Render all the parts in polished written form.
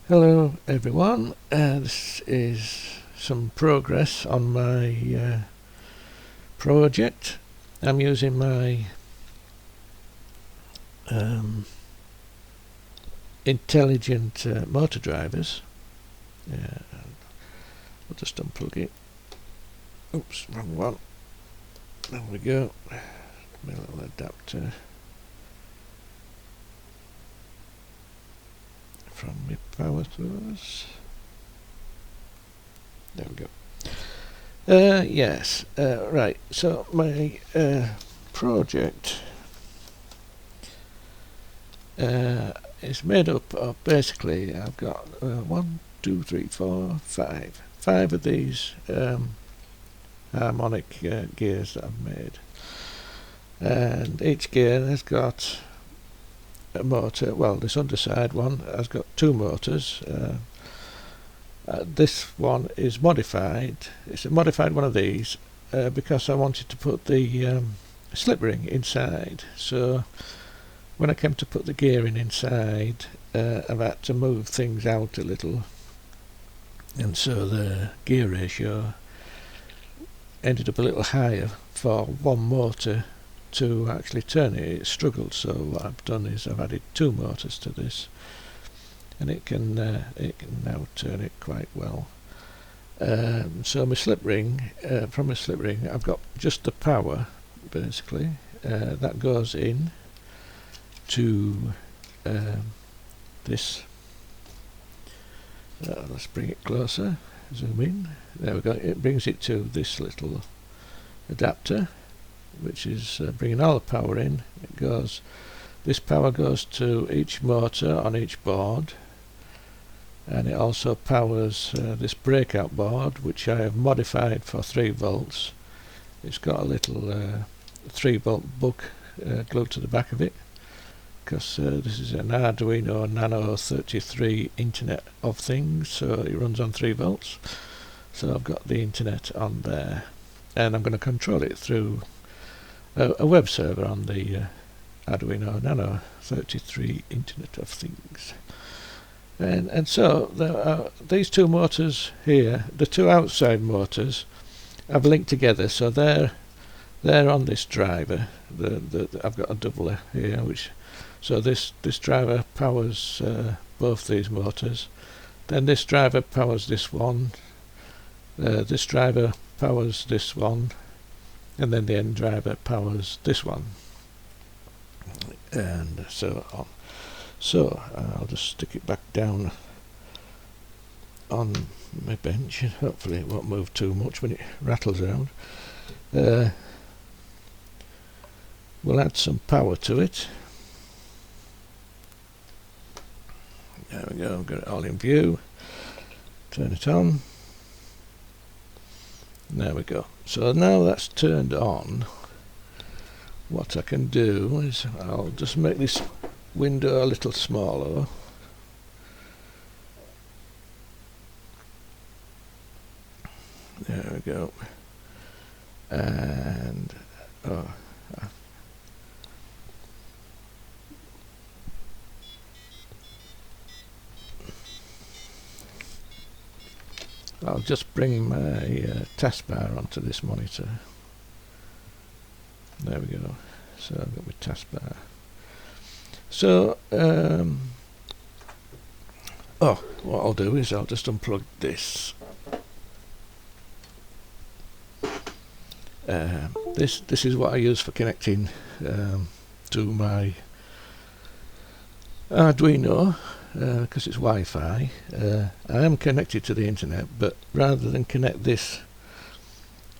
Hello everyone, this is some progress on my project. I'm using my intelligent motor drivers. I'll just unplug it. Oops, wrong one. There we go. My little adapter from my power source. There we go. Yes, right. So my project is made up of basically I've got 1, 2, 3, 4, 5. 5 of these harmonic gears that I've made, and each gear has got a motor. Well, this underside one has got 2 motors. This one is modified. It's a modified one of these because I wanted to put the slip ring inside. So when I came to put the gearing inside, I've had to move things out a little, and so the gear ratio ended up a little higher for one motor to actually turn it. It struggled, so what I've done is I've added 2 motors to this, and it can now turn it quite well. So my slip ring, from my slip ring I've got just the power basically that goes in to this. Let's bring it closer, zoom in. There we go. It brings it to this little adapter, which is bringing all the power in. This power goes to each motor on each board, and it also powers this breakout board, which I have modified for 3 volts. It's got a little 3-volt book glued to the back of it, because this is an Arduino NANO 33 Internet of Things, so it runs on 3 volts. So I've got the internet on there, and I'm going to control it through a web server on the Arduino NANO 33 Internet of Things. And so there are these 2 motors here, the 2 outside motors, I've linked together, so they're on this driver. I've got a doubler here, so this driver powers both these motors. Then this driver powers this one. This driver powers this one, and then the end driver powers this one, and so on. So I'll just stick it back down on my bench, and hopefully it won't move too much when it rattles around. We'll add some power to it. There we go, I've got it all in view. Turn it on. There we go. So now that's turned on, what I can do is I'll just make this window a little smaller. There we go. And I'll just bring my taskbar onto this monitor. There we go. So I've got my taskbar. So what I'll do is I'll just unplug this. This is what I use for connecting to my Arduino, because it's Wi-Fi. I am connected to the internet, but rather than connect this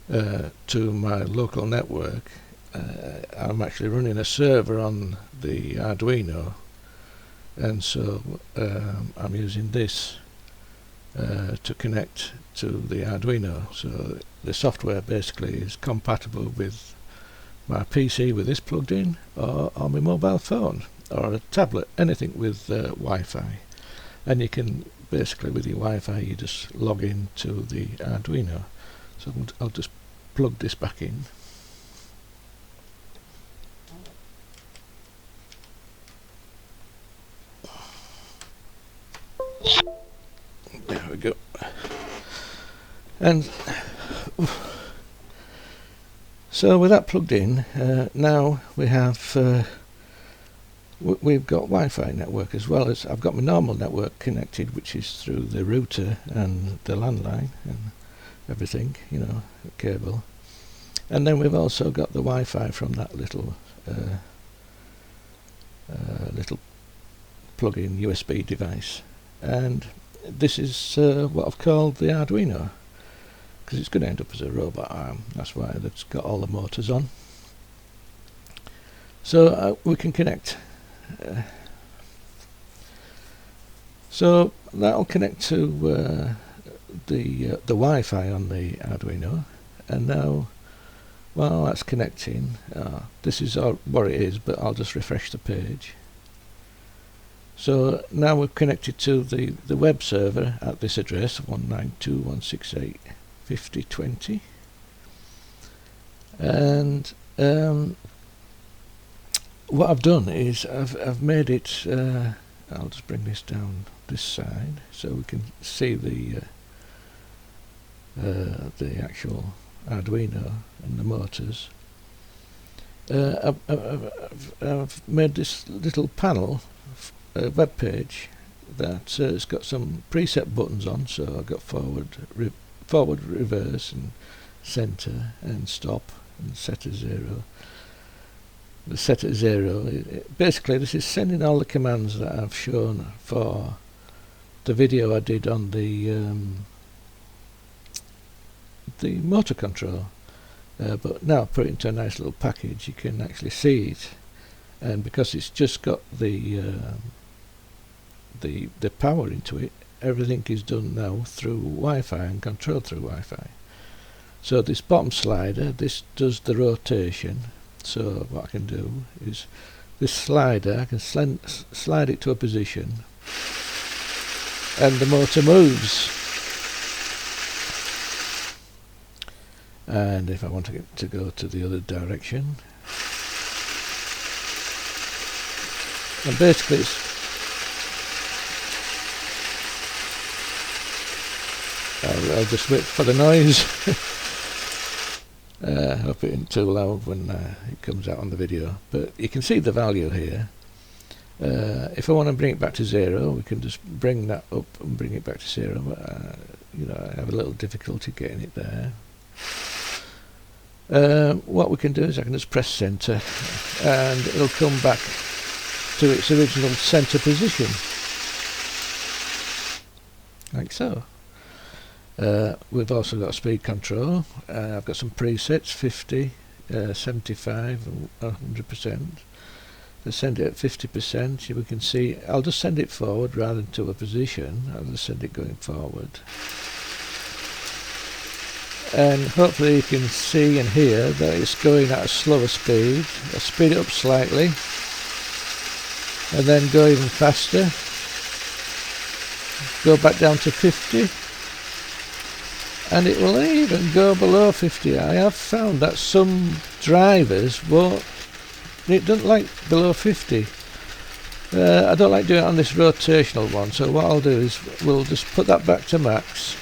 to my local network, I'm actually running a server on the Arduino, and so I'm using this to connect to the Arduino. So the software basically is compatible with my PC with this plugged in, or my mobile phone, or a tablet, anything with Wi-Fi. And you can basically, with your Wi-Fi, you just log in to the Arduino. So I'll just plug this back in. And so with that plugged in, now we have we've got Wi-Fi network, as well as I've got my normal network connected, which is through the router and the landline and everything, you know, cable. And then we've also got the Wi-Fi from that little plug-in USB device. And this is what I've called the Arduino, because it's going to end up as a robot arm. That's why it's got all the motors on. So we can connect. So that'll connect to the Wi-Fi on the Arduino. And now, while that's connecting, this is what it is, but I'll just refresh the page. So now we're connected to the web server at this address, 192.168.50.20. And what I've done is I've made it, I'll just bring this down this side so we can see the actual Arduino and the motors. I've made this little panel, web page, that has got some preset buttons on. So I've got forward, reverse, and center, and stop, and set to 0. The set at 0. Basically, this is sending all the commands that I've shown for the video I did on the motor control. But now put it into a nice little package, you can actually see it. And because it's just got the power into it, everything is done now through Wi-Fi and controlled through Wi-Fi. So this bottom slider, this does the rotation. So what I can do is this slider, I can slide it to a position, and the motor moves. And if I want it to go to the other direction, and basically I'll just wait for the noise. I hope it isn't too loud when it comes out on the video, but you can see the value here. If I want to bring it back to 0, we can just bring that up and bring it back to 0. You know, I have a little difficulty getting it there. What we can do is I can just press center, and it'll come back to its original center position, like so. We've also got speed control. I've got some presets, 50, 75 and 100%. Let's send it at 50%. We can see I'll just send it forward rather than to a position. I'll just send it going forward. And hopefully you can see and hear that it's going at a slower speed. I'll speed it up slightly and then go even faster. Go back down to 50. And it will even go below 50. I have found that some drivers won't, it doesn't like below 50. I don't like doing it on this rotational one, so what I'll do is we'll just put that back to max,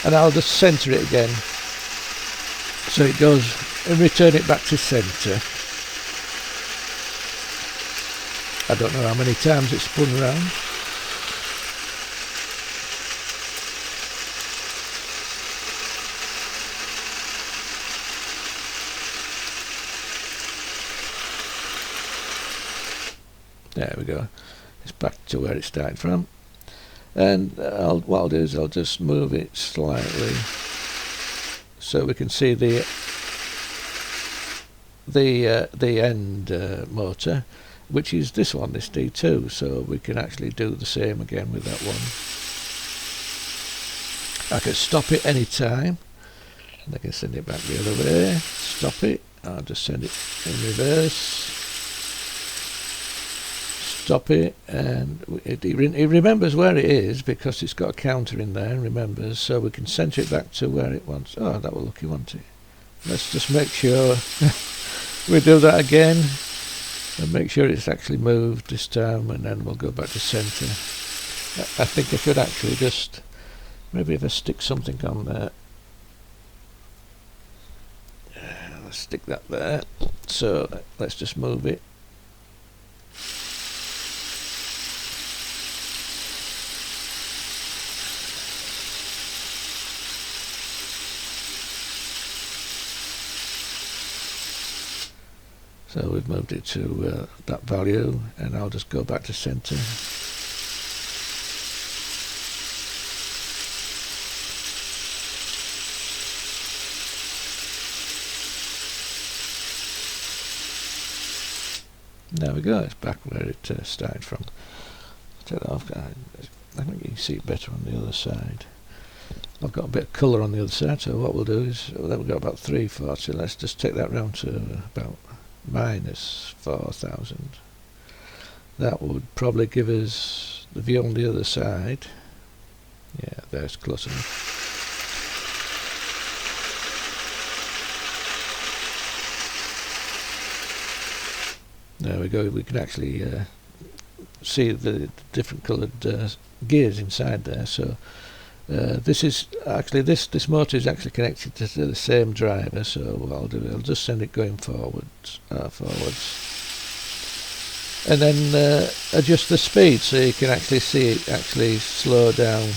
and I'll just center it again so it goes, and return it back to center. I don't know how many times it's spun around. There we go. It's back to where it started from. And what I'll do is I'll just move it slightly so we can see the end motor, which is this one, this D2. So we can actually do the same again with that one. I can stop it any time, and I can send it back the other way. Stop it. I'll just send it in reverse. Stop it, and it remembers where it is because it's got a counter in there and remembers, so we can center it back to where it wants. Oh, that will look, you want it. Let's just make sure we do that again and make sure it's actually moved this time, and then we'll go back to center. I think I should actually just Maybe if I stick something on there. Let's stick that there. So let's just move it. So we've moved it to that value, and I'll just go back to center. There we go, it's back where it started from. Turn it off. I think you can see it better on the other side. I've got a bit of colour on the other side, so what we'll do is, well, we've got about 340, let's just take that round to about minus 4,000. That would probably give us the view on the other side. Yeah, there's close enough. There we go, we can actually see the different coloured gears inside there. So this is actually, this motor is actually connected to the same driver, so what I'll do, I'll just send it going forwards, and then adjust the speed so you can actually see it actually slow down.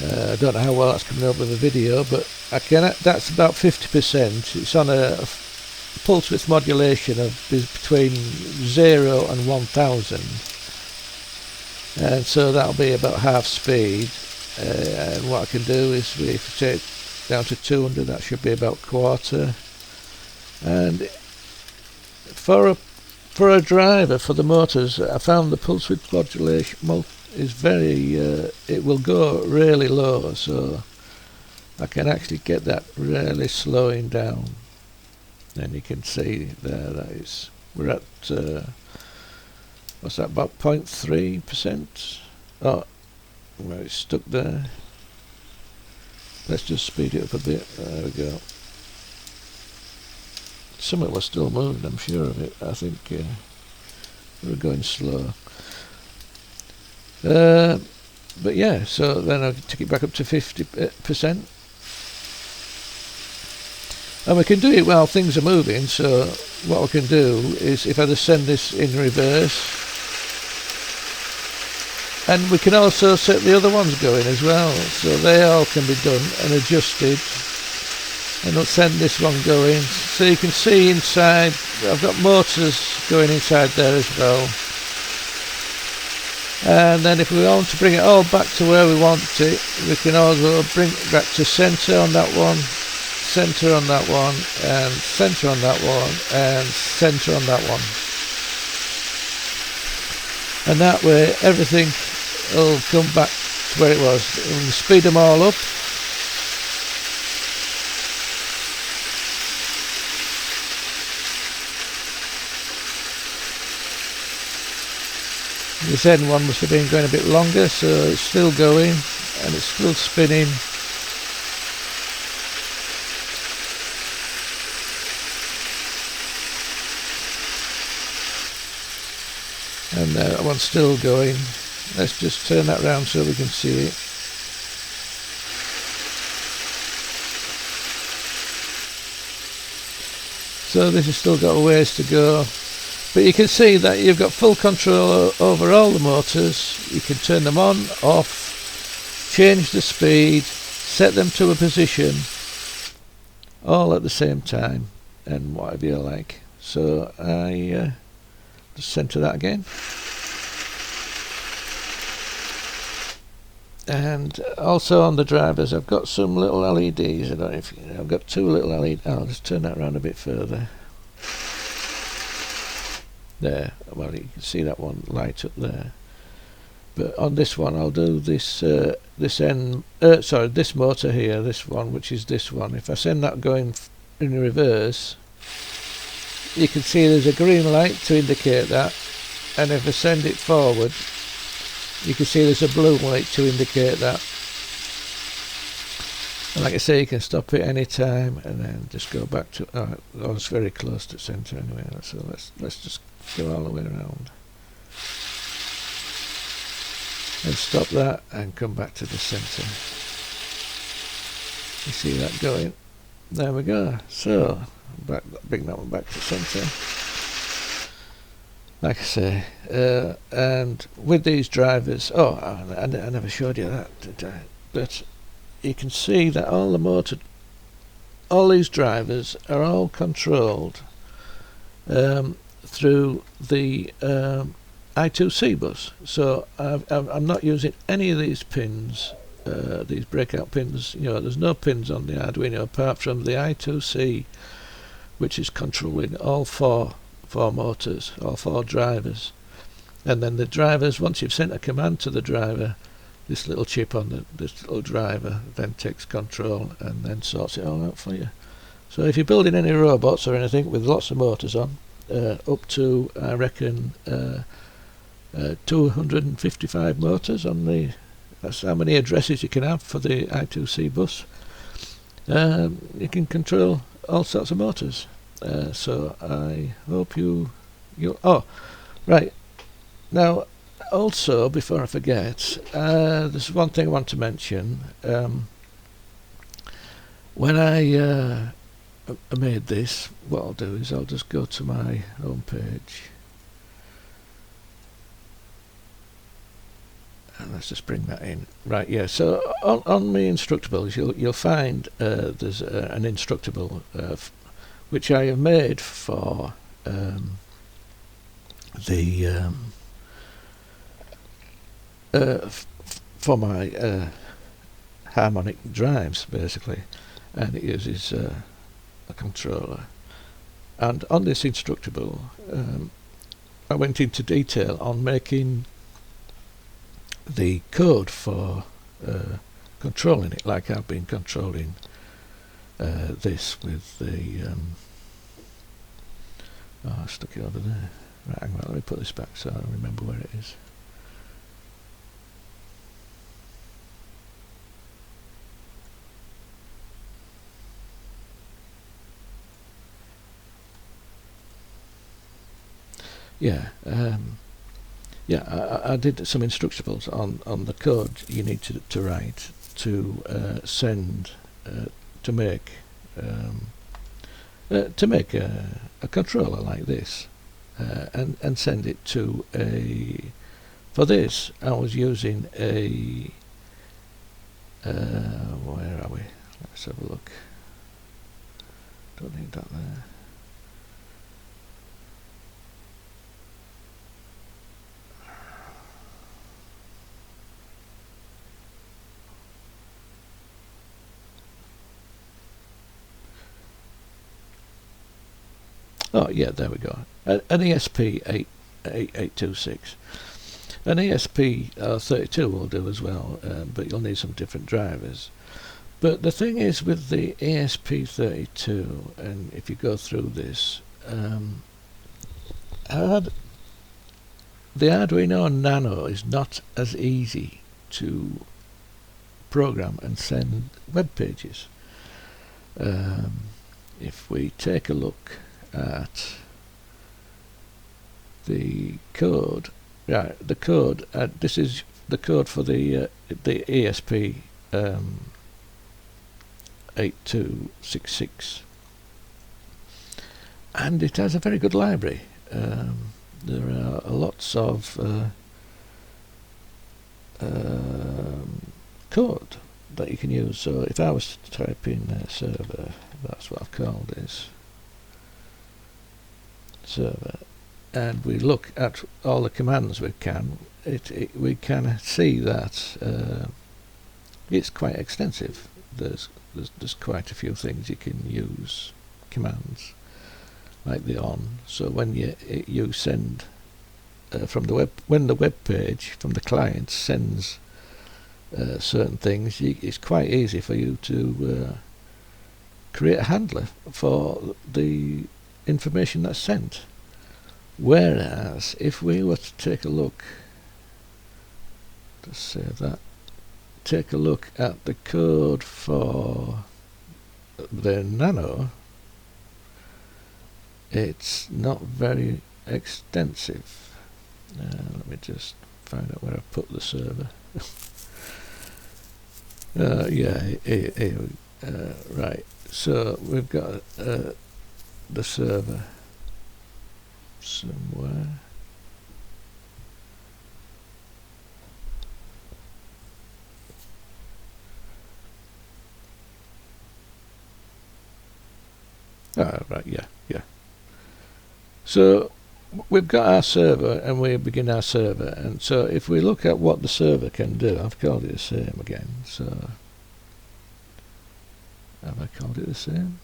I don't know how well that's coming up with the video, but I can. That's about 50%. It's on a pulse width modulation of between 0 and 1000, and so that'll be about half speed. And what I can do is, if you take it down to 200, that should be about quarter. And for a driver, for the motors, I found the pulse width modulation is very it will go really low, so I can actually get that really slowing down. And you can see there, that is, we're at what's that, about 0.3%. Oh, well, it's stuck there. Let's just speed it up a bit. There we go. Something was still moving, I'm sure of it. I think we're going slow. But yeah, so then I'll take it back up to 50%. And we can do it while things are moving, so what we can do is, if I just send this in reverse, and we can also set the other ones going as well, so they all can be done and adjusted. And I'll send this one going, so you can see inside, I've got motors going inside there as well. And then if we want to bring it all back to where we want it, we can also bring it back to centre on that one, centre on that one, and centre on that one, and centre on that one. And that way everything will come back to where it was. We'll speed them all up. This end one must have been going a bit longer, so it's still going and it's still spinning. And that one's still going. Let's just turn that round so we can see it. So this has still got a ways to go. But you can see that you've got full control over all the motors. You can turn them on, off, change the speed, set them to a position, all at the same time, and whatever you like. So I just centre that again. And also on the drivers, I've got some little LEDs. I don't know if you know, I've got two little LEDs. I'll just turn that around a bit further. There, well, you can see that one light up there. But on this one, I'll do this this motor here, this one, which is this one. If I send that going in reverse, you can see there's a green light to indicate that, and if I send it forward, you can see there's a blue light to indicate that. And like I say, you can stop it any time and then just go back to. Oh, it's very close to centre anyway. So let's just go all the way around. and stop that and come back to the centre. You see that going? There we go. So bring that one back to centre. Like I say, and with these drivers, I never showed you that, did I? But you can see that all these drivers are all controlled through the I2C bus. So I'm not using any of these pins, these breakout pins. There's no pins on the Arduino apart from the I2C, which is controlling all four motors, all four drivers. And then the drivers, once you've sent a command to the driver, this little chip on this little driver then takes control and then sorts it all out for you. So if you're building any robots or anything with lots of motors on, up to I reckon 255 motors on that's how many addresses you can have for the I2C bus. You can control all sorts of motors. So I hope you right now. Also, before I forget, there's one thing I want to mention. When I made this, what I'll do is I'll just go to my home page and let's just bring that in. Right, yeah. So on the instructables, you'll find there's an instructable which I have made for for my harmonic drives, basically, and it uses a controller. And on this instructable, I went into detail on making the code for controlling it, like I've been controlling this with the I stuck it over there. Right, hang on, let me put this back so I remember where it is. Yeah, I did some instructables on the code you need to write to send to make a controller like this, and send it to a. For this, I was using a. Where are we? Let's have a look. Don't need that there. Oh yeah, there we go. An ESP826. An ESP32 will do as well, but you'll need some different drivers. But the thing is with the ESP32, and if you go through this, the Arduino NANO is not as easy to program and send web pages. If we take a look at the code, this is the code for the ESP 8266, and it has a very good library. There are lots of code that you can use. So if I was to type in server, that's what I've called this server, and we look at all the commands we can, we can see that it's quite extensive. There's quite a few things you can use, commands like the on. So when you send from the web, when the web page from the client sends certain things, it's quite easy for you to create a handler for the information that's sent. Whereas if we were to take a look, just say that, take a look at the code for the Nano, it's not very extensive. Let me just find out where I put the server. Yeah, here, right. So we've got the server somewhere. Right, yeah. So we've got our server, and we begin our server, and so if we look at what the server can do, I've called it the same again, so have I called it the same?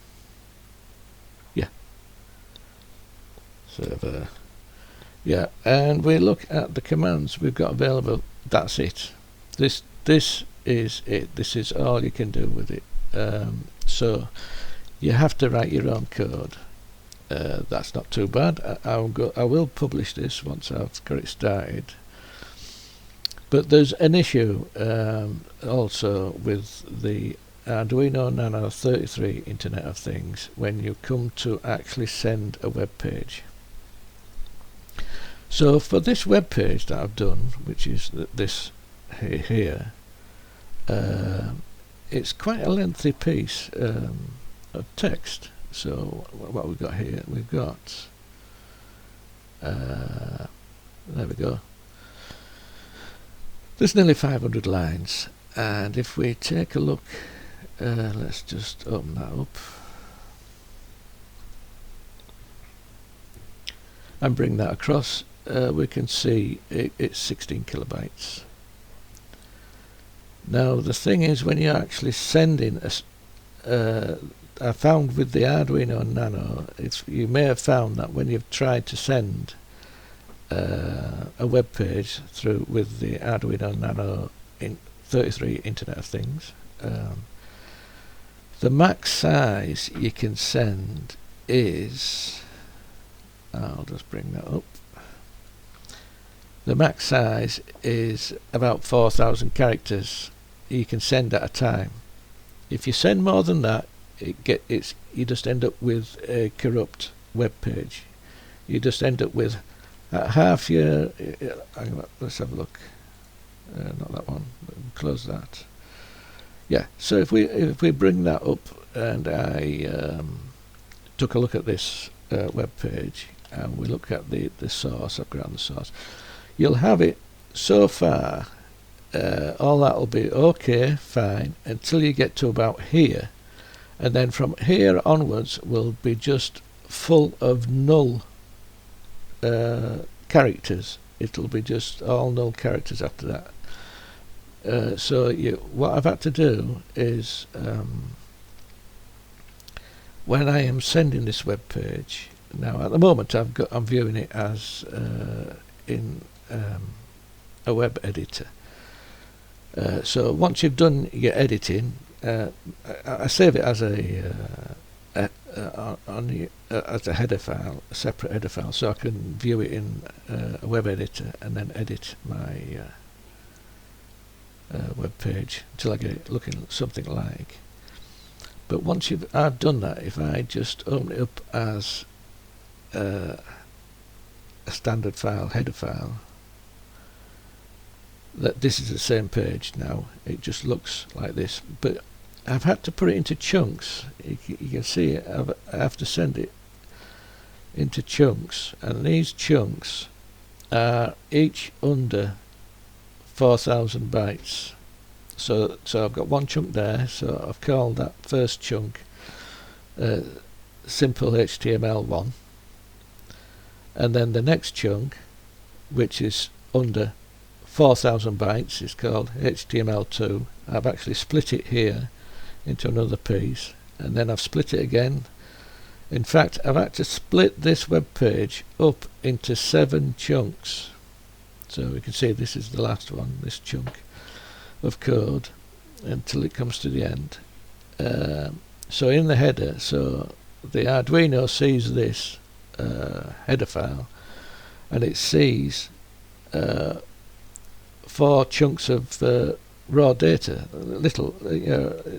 Yeah. Server. Yeah, and we look at the commands we've got available. That's it. This is it. This is all you can do with it. So you have to write your own code. That's not too bad. I will publish this once I've got it started. But there's an issue also with the Arduino Nano 33 Internet of Things when you come to actually send a web page. So for this web page that I've done, which is this here, it's quite a lengthy piece of text. So what we've got here, we've got there we go. There's nearly 500 lines, and if we take a look, let's just open that up and bring that across. We can see it's 16 kilobytes. Now the thing is, when you're actually sending I found with the Arduino Nano, you may have found that when you've tried to send a web page through with the Arduino Nano 33 Internet of Things, the max size you can send is, I'll just bring that up, the max size is about 4,000 characters you can send at a time. If you send more than that, you just end up with a corrupt web page. You just end up with half your. Let's have a look. Not that one. Close that. Yeah. So if we bring that up, and I took a look at this web page, and we look at the source. I've grabbed the source. You'll have it so far. All that'll be okay, fine, until you get to about here. And then from here onwards will be just full of null characters. It'll be just all null characters after that. So what I've had to do is, when I am sending this web page, now at the moment I'm viewing it as in a web editor. So once you've done your editing, I save it as as a header file, a separate header file, so I can view it in a web editor and then edit my web page until I get it looking something like. But once I've done that, if I just open it up as a standard file, header file, that this is the same page now. It just looks like this, but I've had to put it into chunks. You can see it. I have to send it into chunks, and these chunks are each under 4,000 bytes. So I've got one chunk there, so I've called that first chunk simple HTML1, and then the next chunk, which is under 4,000 bytes, is called HTML2. I've actually split it here into another piece, and then I've split it again. In fact, I've had to split this web page up into 7 chunks. So we can see this is the last one, this chunk of code, until it comes to the end. So in the header, so the Arduino sees this header file, and it sees 4 chunks of raw data, little,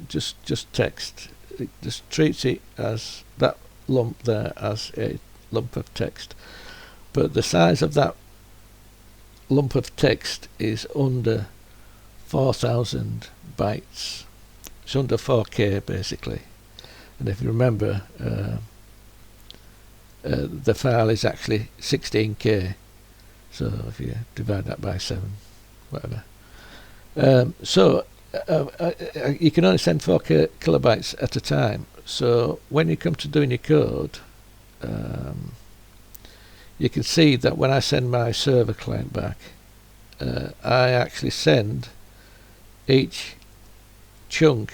just text. It just treats it as that lump there as a lump of text. But the size of that lump of text is under 4,000 bytes. It's under 4K basically, and if you remember, the file is actually 16K, so if you divide that by 7, whatever, you can only send 4 kilobytes at a time. So when you come to doing your code, you can see that when I send my server client back, I actually send each chunk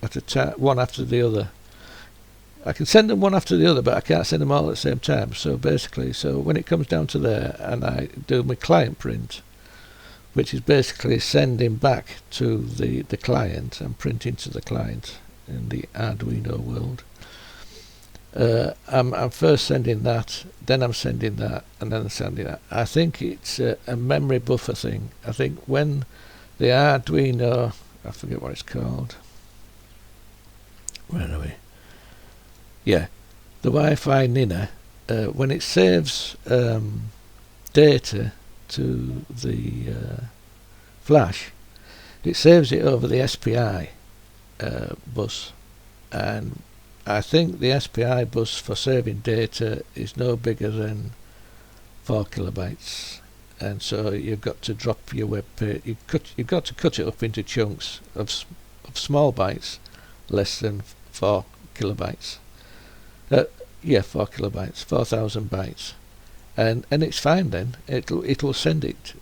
at a time, one after the other. I can send them one after the other, but I can't send them all at the same time. So basically, when it comes down to there, and I do my client print, which is basically sending back to the client and printing to the client in the Arduino world. I'm first sending that, then I'm sending that, and then I'm sending that. I think it's a memory buffer thing. I think when the Arduino, I forget what it's called. Where are we? Yeah, the Wi-Fi NANO, when it saves data to the flash, it saves it over the SPI bus, and I think the SPI bus for saving data is no bigger than 4 kilobytes, and so you've got to drop your web page. You've got to cut it up into chunks of small bytes, less than 4 kilobytes. 4 kilobytes, 4,000 bytes, and it's fine. Then it'll send it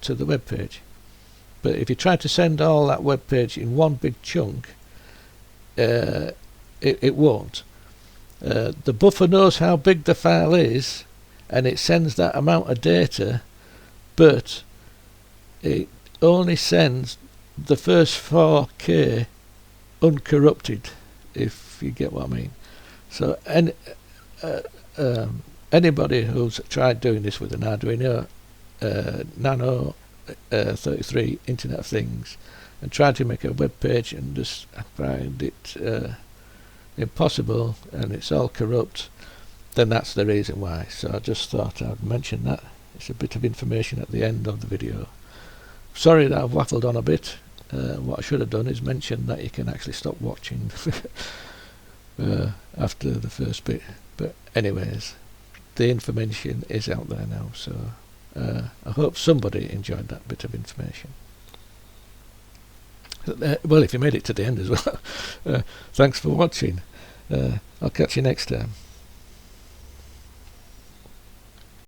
to the web page. But if you try to send all that web page in one big chunk, it won't. The buffer knows how big the file is, and it sends that amount of data, but it only sends the first 4K uncorrupted, if you get what I mean. So anybody who's tried doing this with an Arduino Nano 33 Internet of Things and tried to make a web page and just find it impossible and it's all corrupt, then that's the reason why. So I just thought I'd mention that. It's a bit of information at the end of the video. Sorry that I've waffled on a bit. What I should have done is mention that you can actually stop watching after the first bit, but anyways, the information is out there now, so I hope somebody enjoyed that bit of information. Well, if you made it to the end as well, thanks for watching. I'll catch you next time.